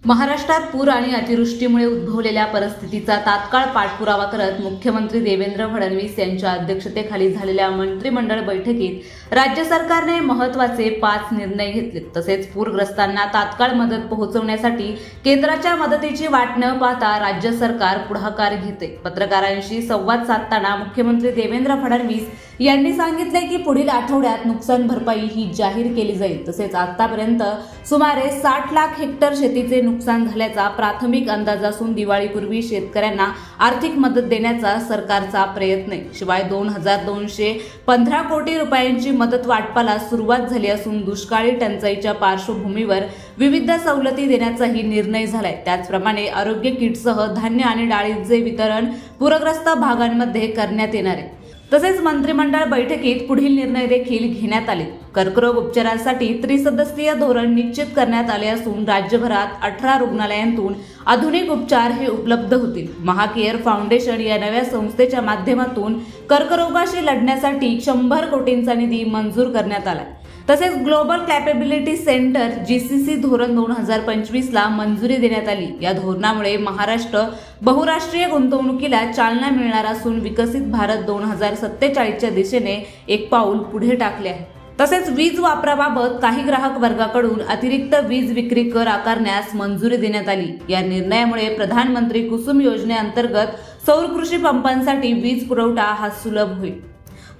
महाराष्ट्रात पूर आणि अतिवृष्टीमुळे उद्भवलेल्या परिस्थितीचा तात्काळ पाठपुरावा करत मुख्यमंत्री देवेंद्र फडणवीस यांच्या अध्यक्षतेखाली झालेल्या मंत्रिमंडळ बैठकीत राज्य सरकारने महत्त्वाचे 5 निर्णय घेतले। तसेच पूरग्रस्तांना तात्काळ मदत पोहोचवण्यासाठी केंद्राच्या मदतीची वाट न पाहता राज्य सरकार पुढाकार घेते। पत्रकारांशी संवाद साधताना मुख्यमंत्री देवेंद्र फडणवीस यांनी सांगितले की पुढील आठवड्यात नुकसान भरपाई ही जाहीर केली जाईल। तसेच आतापर्यंत सुमारे 60 लाख हेक्टर शेतीचे नुकसान झाल्याचा प्राथमिक अंदाज असून दिवाळीपूर्वी शेतकऱ्यांना आर्थिक मदत देण्याचा सरकारचा प्रयत्न आहे। शिवाय 2215 कोटी रुपयांची मदत वाटपाला सुरुवात झाली असून दुष्काळी टंचाईच्या पार्श्वभूमीवर विविध सवलती देण्याचाही निर्णय झालाय। त्याचप्रमाणे आरोग्य किटसह धान्य आणि डाळींचे वितरण पूरग्रस्त भागांमध्ये करण्यात येणार आहे। तसेच मंत्रिमंडळ बैठकीत पुढील निर्णय देखील घेण्यात आले। कर्करोग उपचारासाठी त्रिसदस्यीय धोरण निश्चित करण्यात आले असून राज्यभरात 18 रुग्णालयांतून आधुनिक उपचार हे उपलब्ध होतील। महाकेअर फाउंडेशन या नव्या संस्थेच्या माध्यमातून कर्करोगाशी लढण्यासाठी 100 कोटींचा निधी मंजूर करण्यात आला। तसेच ग्लोबल कॅपेबिलिटी सेंटर GCC धोरण 2025 ला मंजुरी देण्यात आली। या धोरणामुळे महाराष्ट्र बहुराष्ट्रीय गुंतवणुकीला चालना मिळणार असून विकसित भारत 2047 च्या दिशेने एक पाऊल पुढे टाकले आहे। तसेच वीज वापराबाबत काही ग्राहक वर्गाकडून अतिरिक्त वीज विक्री कर आकारण्यास मंजुरी देण्यात आली। या निर्णयामुळे प्रधानमंत्री कुसुम योजनेअंतर्गत सौर कृषी पंपांसाठी वीज पुरवठा हा सुलभ होईल।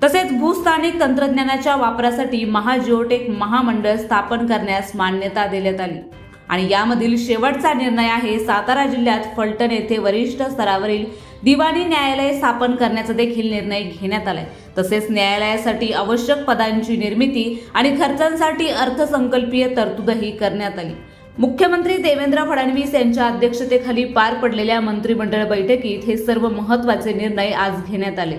तसेच भूस्थानिक तंत्रज्ञानाच्या वापरासाठी महाजिओटेक महामंडळ स्थापन करण्यास मान्यता देण्यात आली। आणि यामधील शेवटचा निर्णय आहे सातारा जिल्ह्यात फलटण येथे वरिष्ठ स्तरावरील दिवाणी न्यायालय स्थापन करण्याचा देखील निर्णय घेण्यात आलाय। तसेच न्यायालयासाठी आवश्यक पदांची निर्मिती आणि खर्चांसाठी अर्थसंकल्पीय तरतूदही करण्यात आली। मुख्यमंत्री देवेंद्र फडणवीस यांच्या अध्यक्षतेखाली पार पडलेल्या मंत्रिमंडळ बैठकीत हे सर्व महत्त्वाचे निर्णय आज घेण्यात आले।